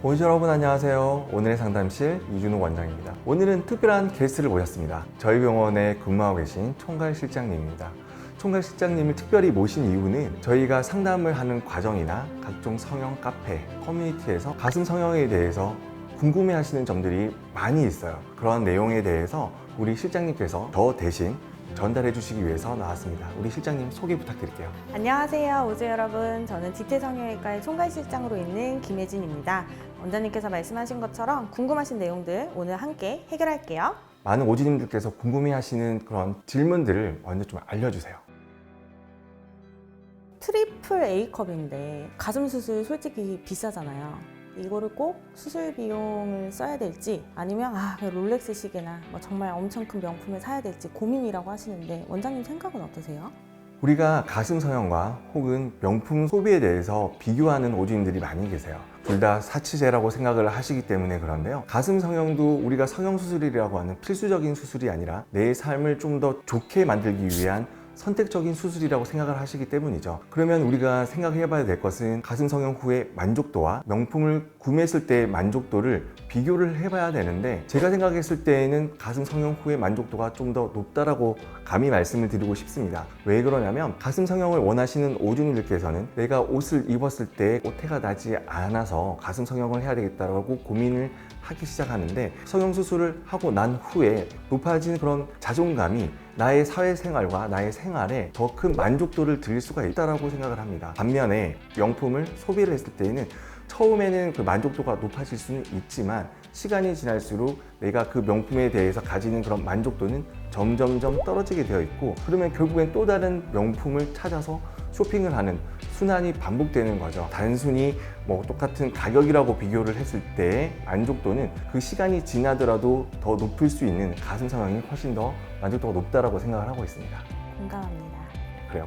보이시 여러분 안녕하세요. 오늘의 상담실 이준호 원장입니다. 오늘은 특별한 게스트를 모셨습니다. 저희 병원에 근무하고 계신 총괄 실장님입니다. 총괄 실장님을 특별히 모신 이유는 저희가 상담을 하는 과정이나 각종 성형 카페, 커뮤니티에서 가슴 성형에 대해서 궁금해 하시는 점들이 많이 있어요. 그런 내용에 대해서 우리 실장님께서 저 대신 전달해 주시기 위해서 나왔습니다. 우리 실장님 소개 부탁드릴게요. 안녕하세요. 오즈 여러분. 저는 디테성형외과의 총괄실장으로 있는 김혜진입니다. 원장님께서 말씀하신 것처럼 궁금하신 내용들 오늘 함께 해결할게요. 많은 오지님들께서 궁금해 하시는 그런 질문들을 먼저 좀 알려주세요. 트리플 A컵인데 가슴 수술 솔직히 비싸잖아요. 이거를 꼭 수술 비용을 써야 될지 아니면 롤렉스 시계나 정말 엄청 큰 명품을 사야 될지 고민이라고 하시는데 원장님 생각은 어떠세요? 우리가 가슴 성형과 혹은 명품 소비에 대해서 비교하는 오지님들이 많이 계세요. 둘 다 사치제라고 생각을 하시기 때문에 그런데요. 가슴 성형도 우리가 성형수술이라고 하는 필수적인 수술이 아니라 내 삶을 좀 더 좋게 만들기 위한 선택적인 수술이라고 생각을 하시기 때문이죠. 그러면 우리가 생각해 봐야 될 것은 가슴 성형 후의 만족도와 명품을 구매했을 때의 만족도를 비교를 해봐야 되는데, 제가 생각했을 때에는 가슴 성형 후의 만족도가 좀 더 높다라고 감히 말씀을 드리고 싶습니다. 왜 그러냐면 가슴 성형을 원하시는 오준이들께서는 내가 옷을 입었을 때 오태가 나지 않아서 가슴 성형을 해야 되겠다라고 고민을 하기 시작하는데, 성형 수술을 하고 난 후에 높아진 그런 자존감이 나의 사회생활과 나의 생활에 더 큰 만족도를 드릴 수가 있다고 생각을 합니다. 반면에 명품을 소비를 했을 때에는 처음에는 그 만족도가 높아질 수는 있지만 시간이 지날수록 내가 그 명품에 대해서 가지는 그런 만족도는 점점점 떨어지게 되어 있고, 그러면 결국엔 또 다른 명품을 찾아서 쇼핑을 하는 순환이 반복되는 거죠. 단순히 똑같은 가격이라고 비교를 했을 때 만족도는 그 시간이 지나더라도 더 높을 수 있는 가슴 성형이 훨씬 더 만족도가 높다라고 생각을 하고 있습니다. 공감합니다. 그래요.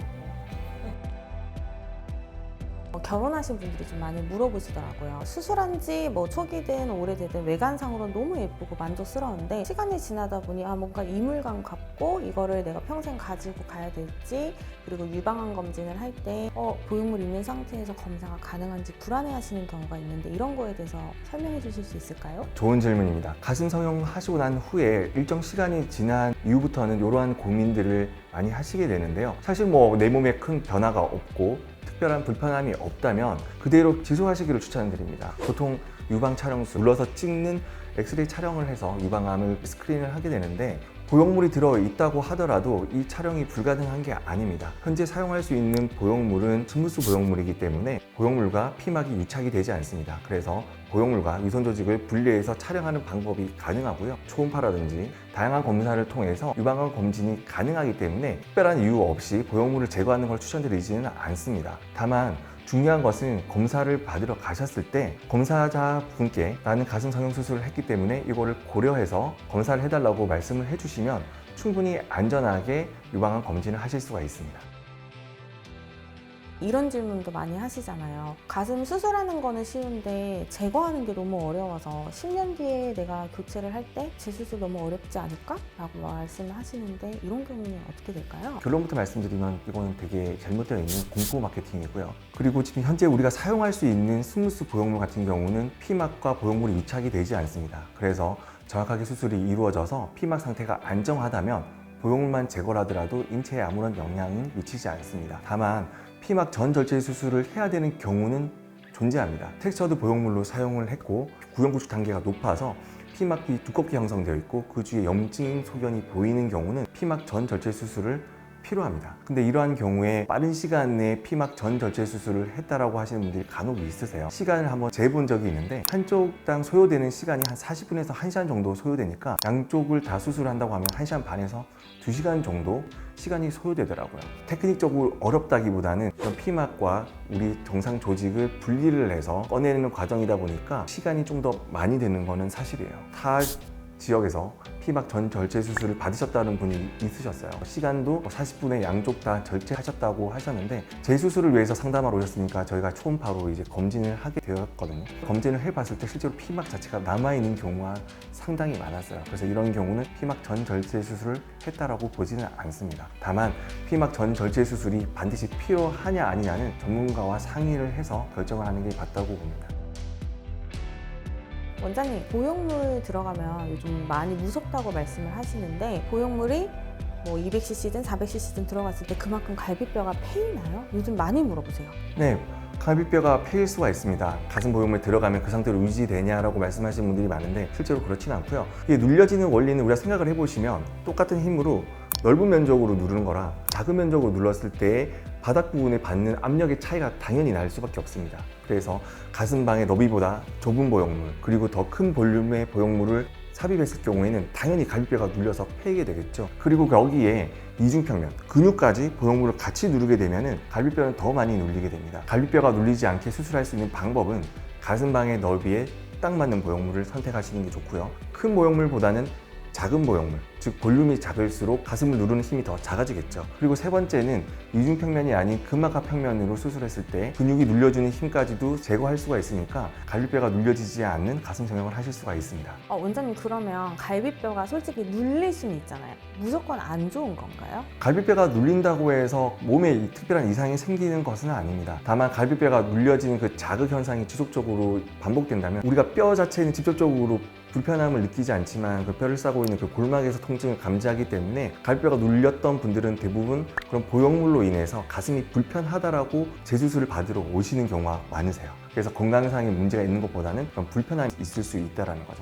결혼하신 분들이 좀 많이 물어보시더라고요. 수술한 지 초기든 오래되든 외관상으로는 너무 예쁘고 만족스러운데 시간이 지나다 보니 뭔가 이물감 같고 이거를 내가 평생 가지고 가야 될지, 그리고 유방암 검진을 할 때 보형물 있는 상태에서 검사가 가능한지 불안해하시는 경우가 있는데 이런 거에 대해서 설명해 주실 수 있을까요? 좋은 질문입니다. 가슴 성형 하시고 난 후에 일정 시간이 지난 이후부터는 이러한 고민들을 많이 하시게 되는데요. 사실 내 몸에 큰 변화가 없고 특별한 불편함이 없다면 그대로 지속하시기를 추천드립니다. 보통 유방 촬영수 눌러서 찍는 엑스레이 촬영을 해서 유방암을 스크린을 하게 되는데, 보형물이 들어있다고 하더라도 이 촬영이 불가능한 게 아닙니다. 현재 사용할 수 있는 보형물은 스무스 보형물이기 때문에 보형물과 피막이 유착이 되지 않습니다. 그래서 보형물과 위선 조직을 분리해서 촬영하는 방법이 가능하고요. 초음파라든지 다양한 검사를 통해서 유방암 검진이 가능하기 때문에 특별한 이유 없이 보형물을 제거하는 걸 추천드리지는 않습니다. 다만 중요한 것은 검사를 받으러 가셨을 때 검사자 분께 나는 가슴 성형 수술을 했기 때문에 이거를 고려해서 검사를 해달라고 말씀을 해주시면 충분히 안전하게 유방암 검진을 하실 수가 있습니다. 이런 질문도 많이 하시잖아요. 가슴 수술하는 거는 쉬운데 제거하는 게 너무 어려워서 10년 뒤에 내가 교체를 할 때 재수술 너무 어렵지 않을까? 라고 말씀을 하시는데 이런 경우는 어떻게 될까요? 결론부터 말씀드리면 이거는 되게 잘못되어 있는 공포 마케팅이고요. 그리고 지금 현재 우리가 사용할 수 있는 스무스 보형물 같은 경우는 피막과 보형물이 유착이 되지 않습니다. 그래서 정확하게 수술이 이루어져서 피막 상태가 안정하다면 보형물만 제거를 하더라도 인체에 아무런 영향은 미치지 않습니다. 다만 피막 전 절제 수술을 해야 되는 경우는 존재합니다. 텍스처드 보형물로 사용을 했고 구형구축 단계가 높아서 피막이 두껍게 형성되어 있고 그 주위에 염증 소견이 보이는 경우는 피막 전 절제 수술을 필요합니다. 근데 이러한 경우에 빠른 시간 내에 피막 전 절제 수술을 했다라고 하시는 분들이 간혹 있으세요. 시간을 한번 재본 적이 있는데 한쪽당 소요되는 시간이 한 40분에서 1시간 정도 소요되니까 양쪽을 다 수술한다고 하면 1시간 반에서 2시간 정도 시간이 소요되더라고요. 테크닉적으로 어렵다기보다는 피막과 우리 정상 조직을 분리를 해서 꺼내는 과정이다 보니까 시간이 좀 더 많이 되는 거는 사실이에요. 타 지역에서 피막 전 절제 수술을 받으셨다는 분이 있으셨어요. 시간도 40분에 양쪽 다 절제하셨다고 하셨는데, 재수술을 위해서 상담하러 오셨으니까 저희가 초음파로 이제 검진을 하게 되었거든요. 검진을 해봤을 때 실제로 피막 자체가 남아있는 경우가 상당히 많았어요. 그래서 이런 경우는 피막 전 절제 수술을 했다라고 보지는 않습니다. 다만 피막 전 절제 수술이 반드시 필요하냐 아니냐는 전문가와 상의를 해서 결정을 하는 게 맞다고 봅니다. 원장님, 보형물 들어가면 요즘 많이 무섭다고 말씀을 하시는데 보형물이 뭐 200cc든 400cc든 들어갔을 때 그만큼 갈비뼈가 패이나요? 요즘 많이 물어보세요. 네, 갈비뼈가 패일 수가 있습니다. 가슴 보형물 들어가면 그 상태로 유지되냐라고 말씀하시는 분들이 많은데 실제로 그렇지는 않고요. 이게 눌려지는 원리는 우리가 생각을 해보시면 똑같은 힘으로 넓은 면적으로 누르는 거랑 작은 면적으로 눌렀을 때 바닥 부분에 받는 압력의 차이가 당연히 날 수밖에 없습니다. 그래서 가슴방의 너비보다 좁은 보형물 그리고 더 큰 볼륨의 보형물을 삽입했을 경우에는 당연히 갈비뼈가 눌려서 패이게 되겠죠. 그리고 여기에 이중평면, 근육까지 보형물을 같이 누르게 되면 갈비뼈는 더 많이 눌리게 됩니다. 갈비뼈가 눌리지 않게 수술할 수 있는 방법은 가슴방의 너비에 딱 맞는 보형물을 선택하시는 게 좋고요. 큰 보형물보다는 작은 보형물, 즉 볼륨이 작을수록 가슴을 누르는 힘이 더 작아지겠죠. 그리고 세 번째는 이중평면이 아닌 근막하 평면으로 수술했을 때 근육이 눌려주는 힘까지도 제거할 수가 있으니까 갈비뼈가 눌려지지 않는 가슴 성형을 하실 수가 있습니다. 원장님, 그러면 갈비뼈가 솔직히 눌릴 수는 있잖아요. 무조건 안 좋은 건가요? 갈비뼈가 눌린다고 해서 몸에 특별한 이상이 생기는 것은 아닙니다. 다만 갈비뼈가 눌려지는 그 자극 현상이 지속적으로 반복된다면 우리가 뼈 자체는 직접적으로 불편함을 느끼지 않지만 그 뼈를 싸고 있는 그 골막에서 통증을 감지하기 때문에 갈비뼈가 눌렸던 분들은 대부분 그런 보형물로 인해서 가슴이 불편하다라고 재수술을 받으러 오시는 경우가 많으세요. 그래서 건강상의 문제가 있는 것보다는 그런 불편함이 있을 수 있다는 거죠.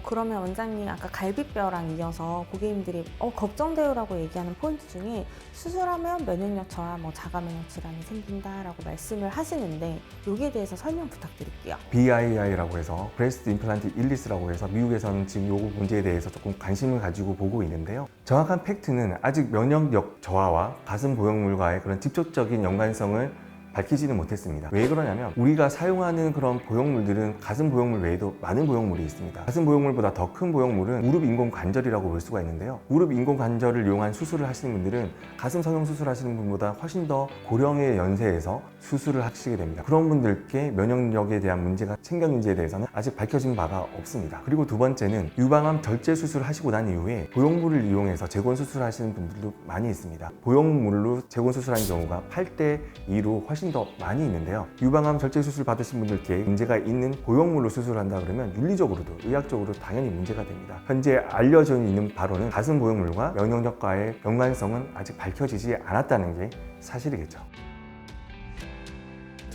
그러면 원장님, 아까 갈비뼈랑 이어서 고객님들이 걱정돼요라고 얘기하는 포인트 중에 수술하면 면역력 저하, 자가 면역 질환이 생긴다라고 말씀을 하시는데 여기에 대해서 설명 부탁드릴게요. BII라고 해서 브레스트 임플란트 일리스라고 해서 미국에서는 지금 이 문제에 대해서 조금 관심을 가지고 보고 있는데요. 정확한 팩트는 아직 면역력 저하와 가슴 보형물과의 그런 직접적인 연관성을 밝히지는 못했습니다. 왜 그러냐면 우리가 사용하는 그런 보형물들은 가슴 보형물 외에도 많은 보형물이 있습니다. 가슴 보형물보다 더 큰 보형물은 무릎 인공 관절이라고 볼 수가 있는데요. 무릎 인공 관절을 이용한 수술을 하시는 분들은 가슴 성형 수술하시는 분보다 훨씬 더 고령의 연세에서 수술을 하시게 됩니다. 그런 분들께 면역력에 대한 문제가 생겼는지에 대해서는 아직 밝혀진 바가 없습니다. 그리고 두 번째는 유방암 절제 수술을 하시고 난 이후에 보형물을 이용해서 재건 수술하시는 분들도 많이 있습니다. 보형물로 재건 수술하는 경우가 8대 2로 훨씬 더 많이 있는데요. 유방암 절제 수술 받으신 분들께 문제가 있는 보형물로 수술한다 그러면 윤리적으로도 의학적으로 당연히 문제가 됩니다. 현재 알려져 있는 바로는 가슴 보형물과 면역력과의 연관성은 아직 밝혀지지 않았다는 게 사실이겠죠.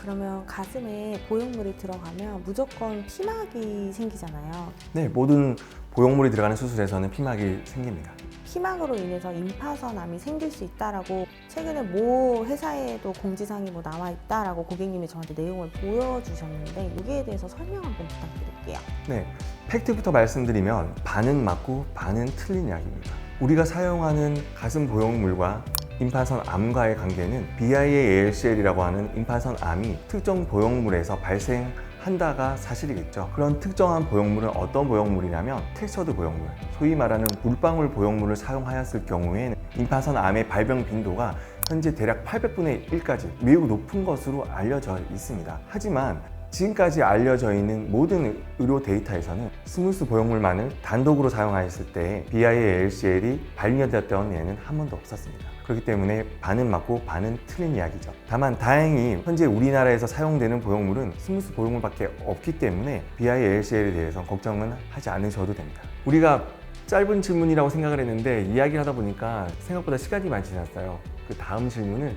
그러면 가슴에 보형물이 들어가면 무조건 피막이 생기잖아요. 네, 모든 보형물이 들어가는 수술에서는 피막이 생깁니다. 피막으로 인해서 임파선암이 생길 수 있다라고 최근에 모 회사에도 공지사항이 나와 있다라고 고객님이 저한테 내용을 보여주셨는데 여기에 대해서 설명 한번 부탁드릴게요. 네, 팩트부터 말씀드리면 반은 맞고 반은 틀린 이야기입니다. 우리가 사용하는 가슴 보형물과 임파선 암과의 관계는 BIA-ALCL이라고 하는 임파선 암이 특정 보형물에서 발생한다가 사실이겠죠. 그런 특정한 보형물은 어떤 보형물이냐면 텍스처드 보형물, 소위 말하는 물방울 보형물을 사용하였을 경우에는 임파선 암의 발병 빈도가 현재 대략 800분의 1까지 매우 높은 것으로 알려져 있습니다. 하지만 지금까지 알려져 있는 모든 의료 데이터에서는 스무스 보형물만을 단독으로 사용하였을 때 BIA-ALCL이 발견되었던 예는 한 번도 없었습니다. 그렇기 때문에 반은 맞고 반은 틀린 이야기죠. 다만 다행히 현재 우리나라에서 사용되는 보형물은 스무스 보형물밖에 없기 때문에 BIA-ALCL에 대해서 걱정은 하지 않으셔도 됩니다. 우리가 짧은 질문이라고 생각을 했는데 이야기를 하다 보니까 생각보다 시간이 많이 지났어요. 그 다음 질문을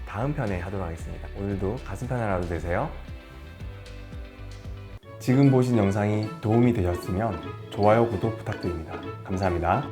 다음 편에 하도록 하겠습니다. 오늘도 가슴 편한 하루 되세요. 지금 보신 영상이 도움이 되셨으면 좋아요, 구독 부탁드립니다. 감사합니다.